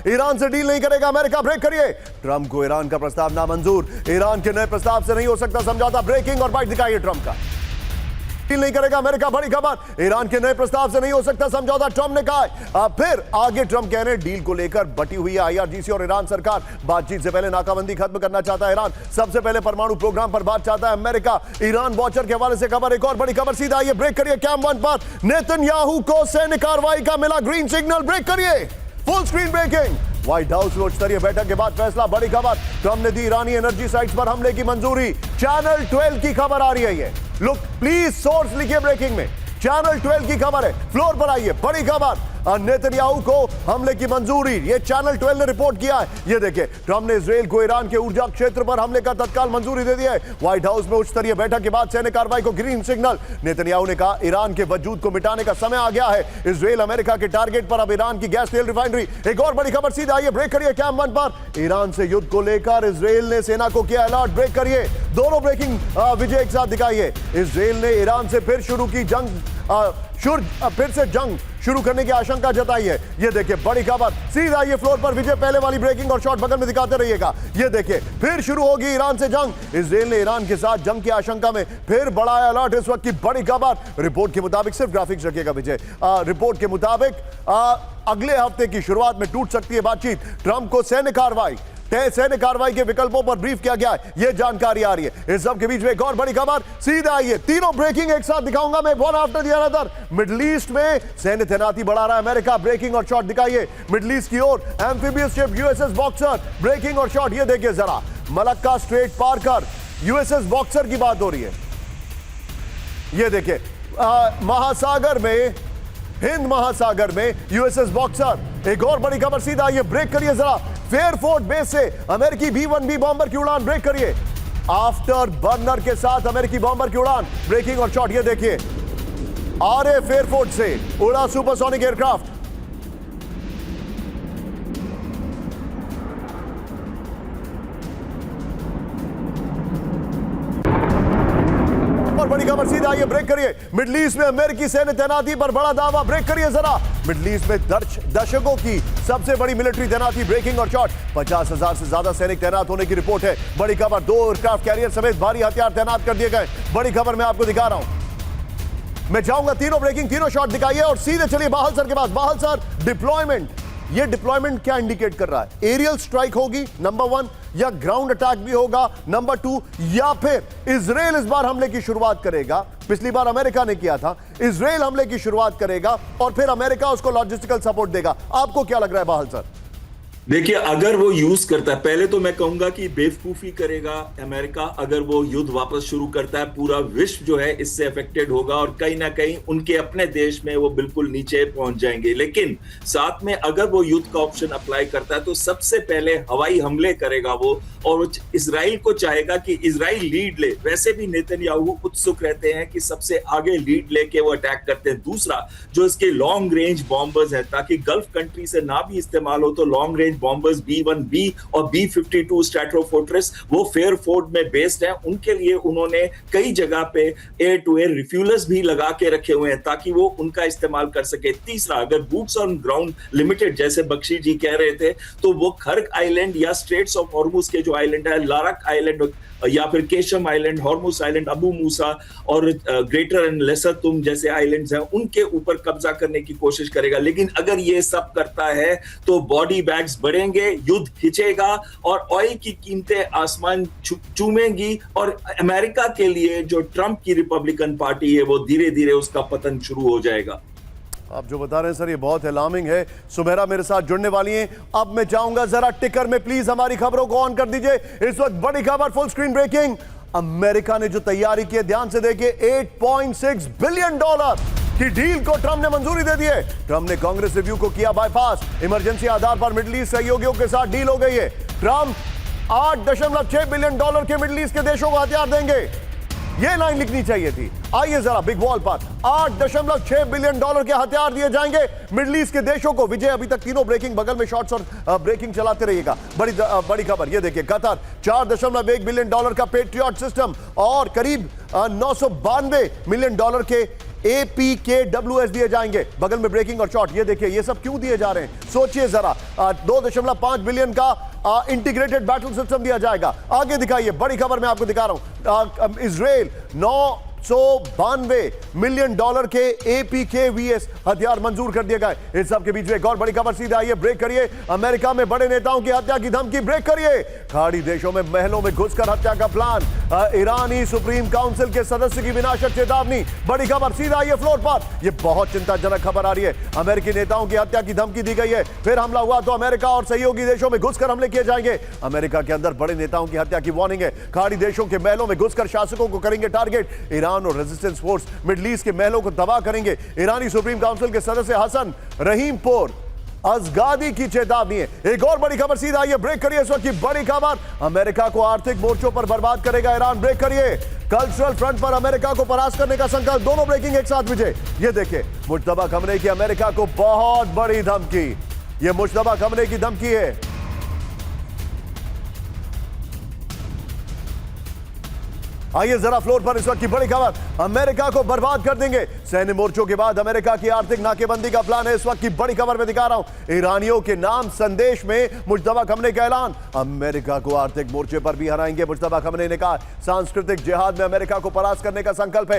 Iran से deal नहीं करेगा अमेरिका, ब्रेक करिए। ट्रंप को ईरान का प्रस्ताव नामंजूर, ईरान के नए प्रस्ताव से नहीं हो सकता समझौता। ब्रेकिंग और बाइट दिखाइए ट्रंप का। डील नहीं करेगा अमेरिका, बड़ी खबर, ईरान के नए प्रस्ताव से नहीं हो सकता समझौता, ट्रंप ने कहा। फिर आगे ट्रंप कह रहे हैं डील को लेकर बटी हुई है आईआरजीसी और ईरान सरकार। बातचीत से पहले नाकाबंदी खत्म करना चाहता है ईरान, सबसे पहले परमाणु प्रोग्राम पर बात चाहता है अमेरिका। ईरान वॉचर के हवाले से खबर, एक और बड़ी खबर सीधा आइए, ब्रेक करिए। कैंप वन पर नेतन्याहू को सैन्य कार्रवाई का मिला ग्रीन सिग्नल, ब्रेक करिए। Full screen breaking, White House में उच्च स्तरीय बैठक के बाद फैसला, बड़ी खबर, ट्रंप ने दी ईरानी एनर्जी साइट्स पर हमले की मंजूरी। चैनल 12 की खबर आ रही है ये, लुक प्लीज सोर्स लिखिए ब्रेकिंग में, चैनल 12 की खबर है, फ्लोर पर आइए, बड़ी खबर, नेतन्याहू को हमले की मंजूरी, ये चैनल 12 ने रिपोर्ट किया है। ये देखिए, ट्रंप ने इजराइल को ईरान के ऊर्जा क्षेत्र पर हमले का तत्काल मंजूरी दे दिया है। व्हाइट हाउस में उच्च स्तरीय बैठक के बाद सैन्य कार्रवाई को ग्रीन सिग्नल। नेतन्याहू ने कहा ईरान के वजूद को मिटाने का समय आ गया है। इजराइल अमेरिका के टारगेट पर अब ईरान की गैस तेल रिफाइनरी। एक और बड़ी खबर सीधा आइए, ब्रेक करिए। कैंप वन पर ईरान से युद्ध को लेकर इजराइल ने सेना को किया अलर्ट, ब्रेक करिए। दोनों ब्रेकिंग विजय एक साथ दिखाइए। इजराइल ने ईरान से फिर से जंग शुरू करने की आशंका जताई है। ये देखिए बड़ी खबर, सीधा ये फ्लोर पर विजय, पहले वाली ब्रेकिंग और शॉट बगल में दिखाते रहिएगा। ये देखिए फिर शुरू होगी ईरान से जंग, इजराइल ने ईरान के साथ जंग की आशंका में फिर बढ़ाया अलर्ट। इस वक्त की बड़ी खबर, रिपोर्ट के मुताबिक, सिर्फ ग्राफिक्स रखिएगा विजय, रिपोर्ट के मुताबिक अगले हफ्ते की शुरुआत में टूट सकती है बातचीत। ट्रंप को सैन्य कार्रवाई के विकल्पों पर ब्रीफ किया गया है, यह जानकारी आ रही है। इस सब के बीच में एक और बड़ी खबर, सीधा आइए, तीनों ब्रेकिंग एक साथ दिखाऊंगा मैं, one after the another. Middle East में सैन्य तैनाती बढ़ा रहा है अमेरिका, ब्रेकिंग और शॉट दिखाइए। मिडिल ईस्ट की ओर amphibious ship USS Boxer, breaking और शॉट, ये देखिए जरा, मलक्का स्ट्रेट पार कर यूएसएस बॉक्सर की बात हो रही है। ये देखिए हिंद महासागर में यूएसएस बॉक्सर। एक और बड़ी खबर, सीधा ये ब्रेक करिए जरा, फेयरफोर्ट बेस से अमेरिकी B-1B बॉम्बर की उड़ान, ब्रेक करिए। आफ्टर बर्नर के साथ अमेरिकी बॉम्बर की उड़ान, ब्रेकिंग और शॉट, ये देखिए आरए फेयरफोर्ट से उड़ा सुपरसोनिक एयरक्राफ्ट। और बड़ी खबर, सीधा आइए, ब्रेक करिए। मिडिल ईस्ट में अमेरिकी सैन्य तैनाती पर बड़ा दावा, ब्रेक करिए जरा। मिडिल ईस्ट में दशकों की सबसे बड़ी मिलिट्री तैनाती, ब्रेकिंग और शॉट, 50,000 से ज्यादा सैनिक तैनात होने की रिपोर्ट है। बड़ी खबर, 2 एयरक्राफ्ट कैरियर समेत भारी हथियार तैनात कर दिए गए। बड़ी खबर मैं आपको दिखा रहा हूं, मैं जाऊंगा, तीनों ब्रेकिंग, तीनों शॉट दिखाइए और सीधे चलिए बाहल सर के पास। बाहल सर, डिप्लॉयमेंट, ये डिप्लॉयमेंट क्या इंडिकेट कर रहा है? एरियल स्ट्राइक होगी नंबर 1, या ग्राउंड अटैक भी होगा नंबर 2, या फिर इजराइल इस बार हमले की शुरुआत करेगा? पिछली बार अमेरिका ने किया था, इजराइल हमले की शुरुआत करेगा और फिर अमेरिका उसको लॉजिस्टिकल सपोर्ट देगा। आपको क्या लग रहा है बाहल सर? देखिए, अगर वो यूज करता है, पहले तो मैं कहूंगा कि बेवकूफी करेगा अमेरिका। अगर वो युद्ध वापस शुरू करता है, पूरा विश्व जो है इससे अफेक्टेड होगा और कहीं ना कहीं उनके अपने देश में वो बिल्कुल नीचे पहुंच जाएंगे। लेकिन साथ में अगर वो युद्ध का ऑप्शन अप्लाई करता है तो सबसे पहले हवाई हमले करेगा वो, और इजराइल को चाहेगा कि इजराइल लीड ले। वैसे भी नेतन्याहू उत्सुक रहते हैं कि सबसे आगे लीड लेके वो अटैक करते हैं। दूसरा, जो इसके लॉन्ग रेंज बॉम्बर्स है, ताकि गल्फ कंट्री से ना भी इस्तेमाल हो तो लॉन्ग रेंज बॉम्बर्स B-1B और B-52 स्ट्रैटोफोर्ट्रेस वो फेयरफोर्ट में बेस्ड हैं। उनके लिए उन्होंने कई जगह पे एयर टू एयर रिफ्यूलर्स भी लगा के रखे हुए हैं ताकि वो उनका इस्तेमाल कर सके। तीसरा, अगर बूट्स ऑन ग्राउंड लिमिटेड जैसे बख्शी जी कह रहे थे, तो वो खर्क आइलैंड या स्ट्रेट्स ऑफ हॉर्मुज के जो आइलैंड है, लारक आइलैंड या फिर Qeshm island, Hormuz island, Abu Musa और ग्रेटर एंड लेसर तुम जैसे आइलैंड्स हैं, उनके ऊपर कब्जा करने की कोशिश करेगा। लेकिन अगर ये सब करता है तो बॉडी बैग्स बढ़ेंगे, युद्ध खिंचेगा और ऑयल की कीमतें आसमान चूमेंगी और अमेरिका के लिए जो ट्रंप की रिपब्लिकन पार्टी है वो धीरे धीरे उसका पतन शुरू हो जाएगा। आप जो बता रहे हैं सर, ये बहुत अलार्मिंग है। सुमेरा मेरे साथ जुड़ने वाली हैं। अब मैं चाहूंगा जरा टिकर में प्लीज हमारी खबरों को ऑन कर दीजिए। इस वक्त बड़ी खबर, फुल स्क्रीन ब्रेकिंग, अमेरिका ने जो तैयारी की है ध्यान से देखिए, $8.6 बिलियन की डील को ट्रंप ने मंजूरी दे दी है। ट्रंप ने कांग्रेस रिव्यू को किया बाईपास, इमरजेंसी आधार पर मिडिल ईस्ट सहयोगियों के साथ डील हो गई है। ट्रंप $8.6 बिलियन के मिडिल ईस्ट के देशों को हथियार देंगे। ये लाइन लिखनी चाहिए थी। आइए जरा बिग वॉल पर, $8.6 बिलियन के हथियार दिए जाएंगे मिडिल ईस्ट के देशों को। विजय, अभी तक तीनों ब्रेकिंग बगल में शॉट्स और ब्रेकिंग चलाते रहिएगा। बड़ी खबर, ये देखिए, कतर $4.1 बिलियन का पेट्रियट सिस्टम और करीब $992 मिलियन के APKWS दिए जाएंगे। बगल में ब्रेकिंग और शॉट, ये देखिए, ये सब क्यों दिए जा रहे हैं? सोचिए जरा, $2.5 बिलियन का इंटीग्रेटेड बैटल सिस्टम दिया जाएगा। आगे दिखाइए, बड़ी खबर मैं आपको दिखा रहा हूं। इजराइल 992 मिलियन डॉलर के APKVS हथियार मंजूर कर दिए गए। इस सब के बीच में एक और बड़ी खबर सीधा आइए, ब्रेक करिए। अमेरिका में बड़े नेताओं की हत्या की धमकी, ब्रेक करिए। खाड़ी देशों में महलों में घुसकर हत्या का प्लान, ईरानी सुप्रीम काउंसिल के सदस्य की विनाशक चेतावनी। बड़ी खबर सीधा आइए फ्लोर पर। यह बहुत चिंताजनक खबर आ रही है। अमेरिकी नेताओं की हत्या की धमकी दी गई है। फिर हमला हुआ तो अमेरिका और सहयोगी देशों में घुसकर हमले किए जाएंगे। अमेरिका के अंदर बड़े नेताओं की हत्या की वार्निंग है। खाड़ी देशों के महलों में घुसकर शासकों को करेंगे टारगेट। ईरान और रेजिस्टेंस फोर्स मिडिल ईस्ट के महलों को तबाह करेंगे। ईरानी सुप्रीम काउंसिल के सदस्य हसन रहीमपुर अजगादी की चेतावनी है। एक और बड़ी खबर सीधा आइए, ब्रेक करिए। इस वक्त की बड़ी खबर, अमेरिका को आर्थिक मोर्चों पर बर्बाद करेगा ईरान, ब्रेक करिए। कल्चरल फ्रंट पर अमेरिका को परास्त करने का संकल्प, दोनों ब्रेकिंग एक साथ विजय। ये देखिए, मुश्तबा खमनेई की अमेरिका को बहुत बड़ी धमकी। यह मुश्तबा खमनेई की धमकी है। आइए जरा फ्लोर पर इस वक्त की बड़ी खबर, अमेरिका को बर्बाद कर देंगे। सैन्य मोर्चों के बाद अमेरिका की आर्थिक नाकेबंदी का प्लान है। इस वक्त की बड़ी खबर में दिखा रहा हूं। ईरानियों के नाम संदेश में मुश्तबा खमनेई का ऐलान, अमेरिका को आर्थिक मोर्चे पर भी हराएंगे। मुश्तबा खमनेई ने कहा, सांस्कृतिक जिहाद में अमेरिका को परास्त करने का संकल्प है।